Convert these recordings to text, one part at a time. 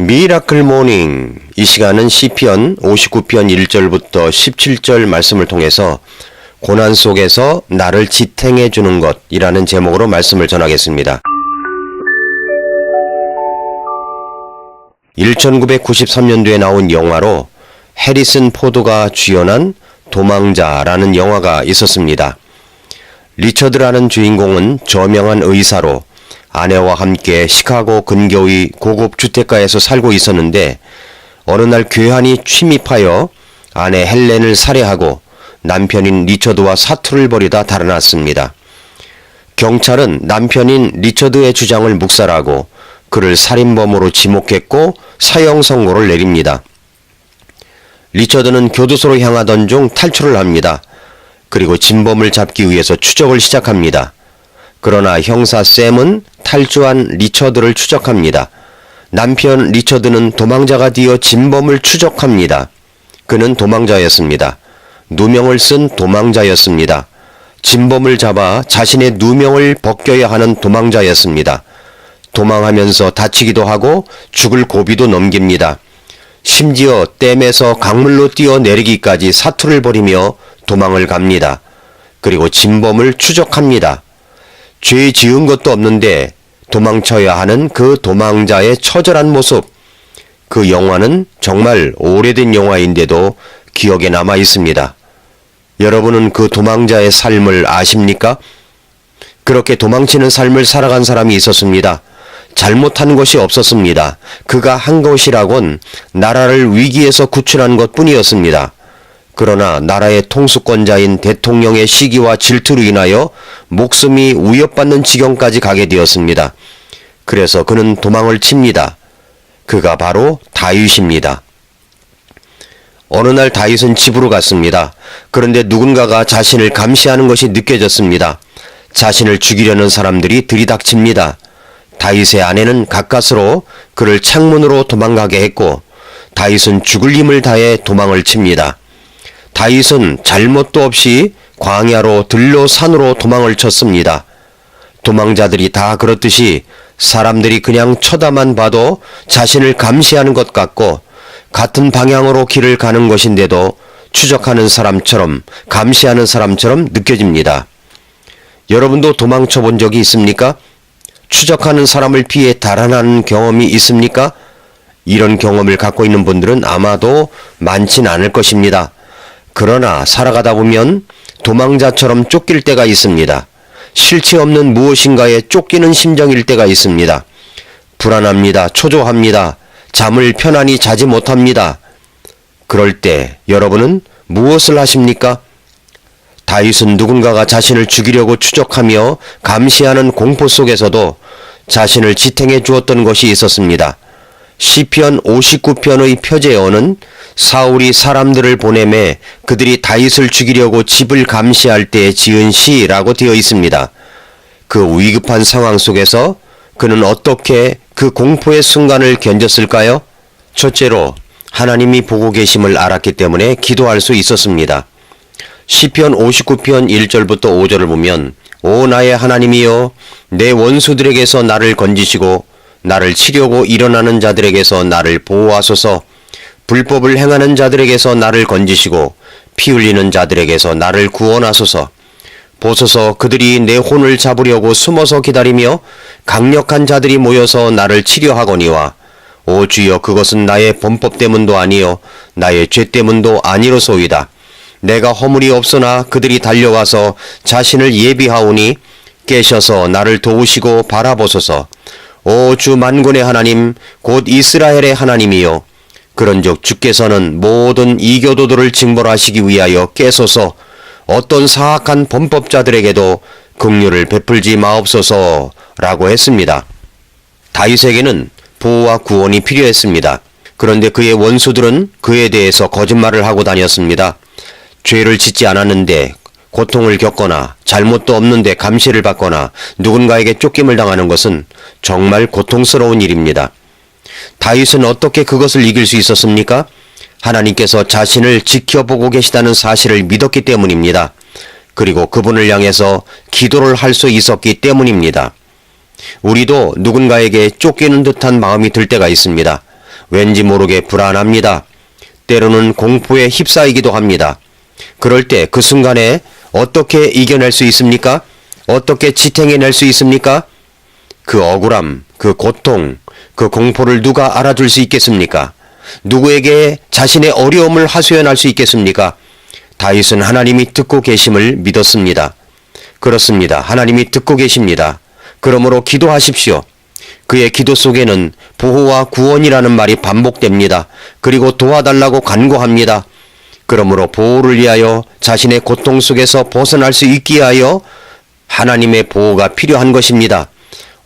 미라클 모닝. 이 시간은 시편 59편 1절부터 17절 말씀을 통해서 고난 속에서 나를 지탱해 주는 것이라는 제목으로 말씀을 전하겠습니다. 1993년도에 나온 영화로 해리슨 포드가 주연한 도망자라는 영화가 있었습니다. 리처드라는 주인공은 저명한 의사로 아내와 함께 시카고 근교의 고급 주택가에서 살고 있었는데 어느 날 괴한이 침입하여 아내 헬렌을 살해하고 남편인 리처드와 사투를 벌이다 달아났습니다. 경찰은 남편인 리처드의 주장을 묵살하고 그를 살인범으로 지목했고 사형 선고를 내립니다. 리처드는 교도소로 향하던 중 탈출을 합니다. 그리고 진범을 잡기 위해서 추적을 시작합니다. 그러나 형사 샘은 탈주한 리처드를 추적합니다. 남편 리처드는 도망자가 되어 진범을 추적합니다. 그는 도망자였습니다. 누명을 쓴 도망자였습니다. 진범을 잡아 자신의 누명을 벗겨야 하는 도망자였습니다. 도망하면서 다치기도 하고 죽을 고비도 넘깁니다. 심지어 댐에서 강물로 뛰어내리기까지 사투를 벌이며 도망을 갑니다. 그리고 진범을 추적합니다. 죄 지은 것도 없는데 도망쳐야 하는 그 도망자의 처절한 모습. 그 영화는 정말 오래된 영화인데도 기억에 남아 있습니다. 여러분은 그 도망자의 삶을 아십니까? 그렇게 도망치는 삶을 살아간 사람이 있었습니다. 잘못한 것이 없었습니다. 그가 한 것이라곤 나라를 위기에서 구출한 것뿐이었습니다. 그러나 나라의 통수권자인 대통령의 시기와 질투로 인하여 목숨이 위협받는 지경까지 가게 되었습니다. 그래서 그는 도망을 칩니다. 그가 바로 다윗입니다. 어느 날 다윗은 집으로 갔습니다. 그런데 누군가가 자신을 감시하는 것이 느껴졌습니다. 자신을 죽이려는 사람들이 들이닥칩니다. 다윗의 아내는 가까스로 그를 창문으로 도망가게 했고 다윗은 죽을 힘을 다해 도망을 칩니다. 다윗은 잘못도 없이 광야로 들로 산으로 도망을 쳤습니다. 도망자들이 다 그렇듯이 사람들이 그냥 쳐다만 봐도 자신을 감시하는 것 같고 같은 방향으로 길을 가는 것인데도 추적하는 사람처럼 감시하는 사람처럼 느껴집니다. 여러분도 도망쳐 본 적이 있습니까? 추적하는 사람을 피해 달아나는 경험이 있습니까? 이런 경험을 갖고 있는 분들은 아마도 많진 않을 것입니다. 그러나 살아가다 보면 도망자처럼 쫓길 때가 있습니다. 실체 없는 무엇인가에 쫓기는 심정일 때가 있습니다. 불안합니다. 초조합니다. 잠을 편안히 자지 못합니다. 그럴 때 여러분은 무엇을 하십니까? 다윗은 누군가가 자신을 죽이려고 추적하며 감시하는 공포 속에서도 자신을 지탱해 주었던 것이 있었습니다. 시편 59편의 표제어는 사울이 사람들을 보내매 그들이 다윗을 죽이려고 집을 감시할 때 지은 시라고 되어 있습니다. 그 위급한 상황 속에서 그는 어떻게 그 공포의 순간을 견뎠을까요? 첫째로 하나님이 보고 계심을 알았기 때문에 기도할 수 있었습니다. 시편 59편 1절부터 5절을 보면 오 나의 하나님이여 내 원수들에게서 나를 건지시고 나를 치려고 일어나는 자들에게서 나를 보호하소서. 불법을 행하는 자들에게서 나를 건지시고 피 흘리는 자들에게서 나를 구원하소서. 보소서 그들이 내 혼을 잡으려고 숨어서 기다리며 강력한 자들이 모여서 나를 치려 하거니와 오 주여 그것은 나의 범법 때문도 아니요 나의 죄 때문도 아니로소이다. 내가 허물이 없으나 그들이 달려와서 자신을 예비하오니 깨셔서 나를 도우시고 바라보소서. 오 주 만군의 하나님 곧 이스라엘의 하나님이요 그런즉 주께서는 모든 이교도들을 징벌하시기 위하여 깨소서. 어떤 사악한 범법자들에게도 긍휼을 베풀지 마옵소서 라고 했습니다. 다윗에게는 보호와 구원이 필요했습니다. 그런데 그의 원수들은 그에 대해서 거짓말을 하고 다녔습니다. 죄를 짓지 않았는데 고통을 겪거나 잘못도 없는데 감시를 받거나 누군가에게 쫓김을 당하는 것은 정말 고통스러운 일입니다. 다윗은 어떻게 그것을 이길 수 있었습니까? 하나님께서 자신을 지켜보고 계시다는 사실을 믿었기 때문입니다. 그리고 그분을 향해서 기도를 할 수 있었기 때문입니다. 우리도 누군가에게 쫓기는 듯한 마음이 들 때가 있습니다. 왠지 모르게 불안합니다. 때로는 공포에 휩싸이기도 합니다. 그럴 때 그 순간에 어떻게 이겨낼 수 있습니까? 어떻게 지탱해낼 수 있습니까? 그 억울함, 그 고통, 그 공포를 누가 알아줄 수 있겠습니까? 누구에게 자신의 어려움을 하소연할 수 있겠습니까? 다윗은 하나님이 듣고 계심을 믿었습니다. 그렇습니다. 하나님이 듣고 계십니다. 그러므로 기도하십시오. 그의 기도 속에는 보호와 구원이라는 말이 반복됩니다. 그리고 도와달라고 간구합니다. 그러므로 보호를 위하여 자신의 고통 속에서 벗어날 수 있게 하여 하나님의 보호가 필요한 것입니다.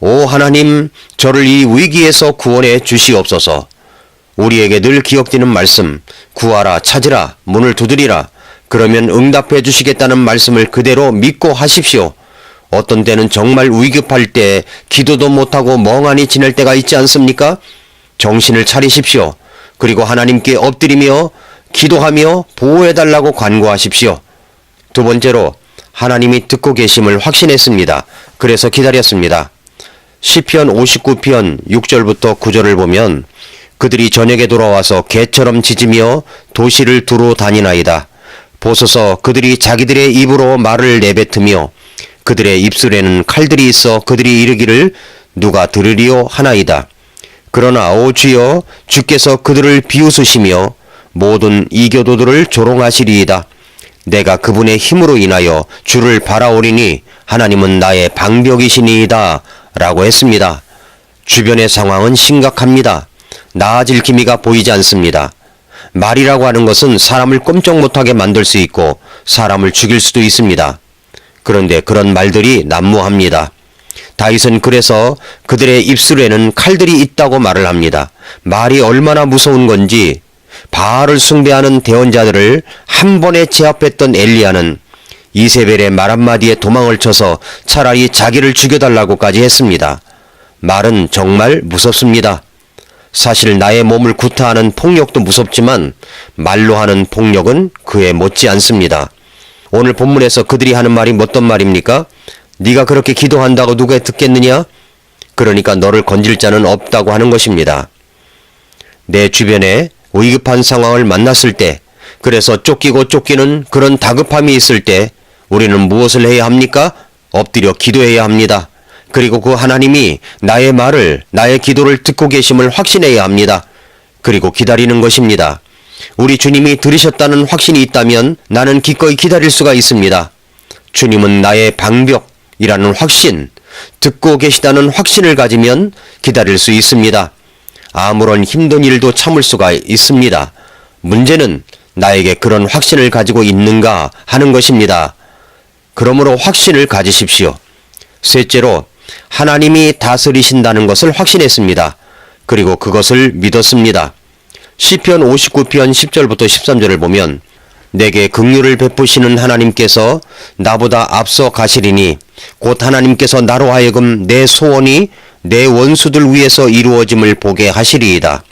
오 하나님, 저를 이 위기에서 구원해 주시옵소서. 우리에게 늘 기억되는 말씀, 구하라, 찾으라, 문을 두드리라. 그러면 응답해 주시겠다는 말씀을 그대로 믿고 하십시오. 어떤 때는 정말 위급할 때 기도도 못하고 멍하니 지낼 때가 있지 않습니까? 정신을 차리십시오. 그리고 하나님께 엎드리며 기도하며 보호해달라고 간구하십시오. 두 번째로 하나님이 듣고 계심을 확신했습니다. 그래서 기다렸습니다. 시편 59편 6절부터 9절을 보면 그들이 저녁에 돌아와서 개처럼 짖으며 도시를 두루 다니나이다. 보소서 그들이 자기들의 입으로 말을 내뱉으며 그들의 입술에는 칼들이 있어 그들이 이르기를 누가 들으리요 하나이다. 그러나 오 주여 주께서 그들을 비웃으시며 모든 이교도들을 조롱하시리이다. 내가 그분의 힘으로 인하여 주를 바라오리니 하나님은 나의 방벽이시니이다 라고 했습니다. 주변의 상황은 심각합니다. 나아질 기미가 보이지 않습니다. 말이라고 하는 것은 사람을 꼼짝 못하게 만들 수 있고 사람을 죽일 수도 있습니다. 그런데 그런 말들이 난무합니다. 다윗은 그래서 그들의 입술에는 칼들이 있다고 말을 합니다. 말이 얼마나 무서운 건지 바알을 숭배하는 대언자들을 한 번에 제압했던 엘리야는 이세벨의 말 한마디에 도망을 쳐서 차라리 자기를 죽여달라고까지 했습니다. 말은 정말 무섭습니다. 사실 나의 몸을 구타하는 폭력도 무섭지만 말로 하는 폭력은 그에 못지 않습니다. 오늘 본문에서 그들이 하는 말이 어떤 말입니까? 네가 그렇게 기도한다고 누가 듣겠느냐? 그러니까 너를 건질 자는 없다고 하는 것입니다. 내 주변에 위급한 상황을 만났을 때, 그래서 쫓기고 쫓기는 그런 다급함이 있을 때 우리는 무엇을 해야 합니까? 엎드려 기도해야 합니다. 그리고 그 하나님이 나의 말을, 나의 기도를 듣고 계심을 확신해야 합니다. 그리고 기다리는 것입니다. 우리 주님이 들으셨다는 확신이 있다면 나는 기꺼이 기다릴 수가 있습니다. 주님은 나의 방벽이라는 확신, 듣고 계시다는 확신을 가지면 기다릴 수 있습니다. 아무런 힘든 일도 참을 수가 있습니다. 문제는 나에게 그런 확신을 가지고 있는가 하는 것입니다. 그러므로 확신을 가지십시오. 셋째로 하나님이 다스리신다는 것을 확신했습니다. 그리고 그것을 믿었습니다. 시편 59편 10절부터 13절을 보면 내게 긍휼을 베푸시는 하나님께서 나보다 앞서 가시리니 곧 하나님께서 나로 하여금 내 소원이 내 원수들 위에서 이루어짐을 보게 하시리이다.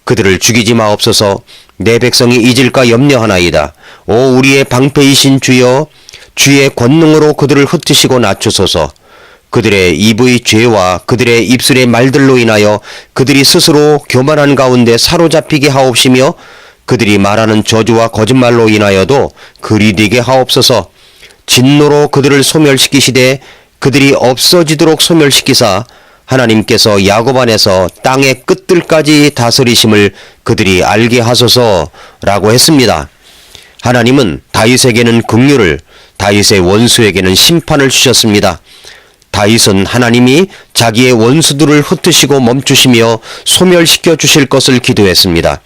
그들을 죽이지 마옵소서. 내 백성이 잊을까 염려하나이다. 오 우리의 방패이신 주여, 주의 권능으로 그들을 흩으시고 낮추소서. 그들의 입의 죄와 그들의 입술의 말들로 인하여 그들이 스스로 교만한 가운데 사로잡히게 하옵시며 그들이 말하는 저주와 거짓말로 인하여도 그리되게 하옵소서. 진노로 그들을 소멸시키시되 그들이 없어지도록 소멸시키사 하나님께서 야곱 안에서 땅의 끝들까지 다스리심을 그들이 알게 하소서라고 했습니다. 하나님은 다윗에게는 긍휼을, 다윗의 원수에게는 심판을 주셨습니다. 다윗은 하나님이 자기의 원수들을 흩으시고 멈추시며 소멸시켜 주실 것을 기도했습니다.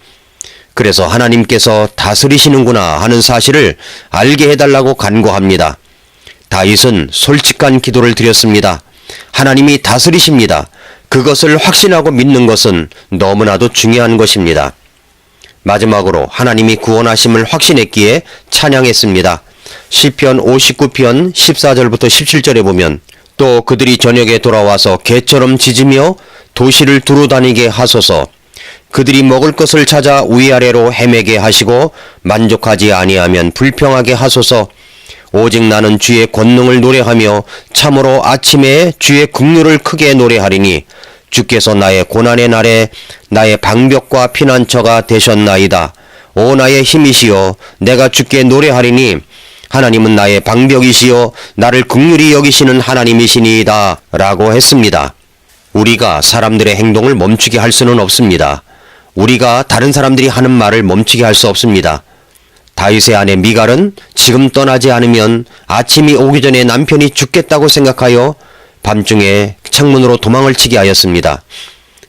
그래서 하나님께서 다스리시는구나 하는 사실을 알게 해달라고 간구합니다. 다윗은 솔직한 기도를 드렸습니다. 하나님이 다스리십니다. 그것을 확신하고 믿는 것은 너무나도 중요한 것입니다. 마지막으로 하나님이 구원하심을 확신했기에 찬양했습니다. 시편 59편 14절부터 17절에 보면 또 그들이 저녁에 돌아와서 개처럼 짖으며 도시를 두루 다니게 하소서. 그들이 먹을 것을 찾아 위아래로 헤매게 하시고 만족하지 아니하면 불평하게 하소서. 오직 나는 주의 권능을 노래하며 참으로 아침에 주의 긍휼을 크게 노래하리니 주께서 나의 고난의 날에 나의 방벽과 피난처가 되셨나이다. 오 나의 힘이시여 내가 주께 노래하리니 하나님은 나의 방벽이시여 나를 긍휼히 여기시는 하나님이시니이다 라고 했습니다. 우리가 사람들의 행동을 멈추게 할 수는 없습니다. 우리가 다른 사람들이 하는 말을 멈추게 할 수 없습니다. 다윗의 아내 미갈은 지금 떠나지 않으면 아침이 오기 전에 남편이 죽겠다고 생각하여 밤중에 창문으로 도망을 치게 하였습니다.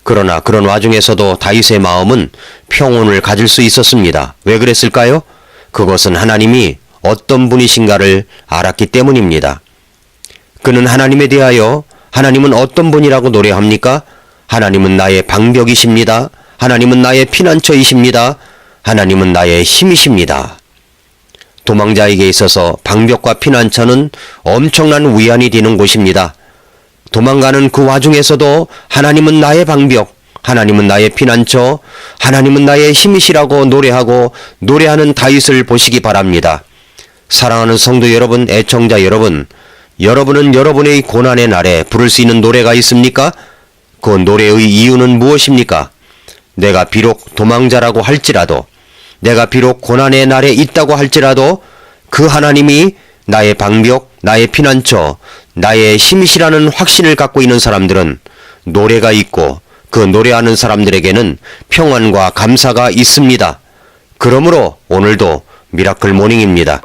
그러나 그런 와중에서도 다윗의 마음은 평온을 가질 수 있었습니다. 왜 그랬을까요? 그것은 하나님이 어떤 분이신가를 알았기 때문입니다. 그는 하나님에 대하여 하나님은 어떤 분이라고 노래합니까? 하나님은 나의 방벽이십니다. 하나님은 나의 피난처이십니다. 하나님은 나의 힘이십니다. 도망자에게 있어서 방벽과 피난처는 엄청난 위안이 되는 곳입니다. 도망가는 그 와중에서도 하나님은 나의 방벽, 하나님은 나의 피난처, 하나님은 나의 힘이시라고 노래하고 노래하는 다윗을 보시기 바랍니다. 사랑하는 성도 여러분, 애청자 여러분, 여러분은 여러분의 고난의 날에 부를 수 있는 노래가 있습니까? 그 노래의 이유는 무엇입니까? 내가 비록 도망자라고 할지라도, 내가 비록 고난의 날에 있다고 할지라도 그 하나님이 나의 방벽, 나의 피난처, 나의 힘이시라는 확신을 갖고 있는 사람들은 노래가 있고 그 노래하는 사람들에게는 평안과 감사가 있습니다. 그러므로 오늘도 미라클 모닝입니다.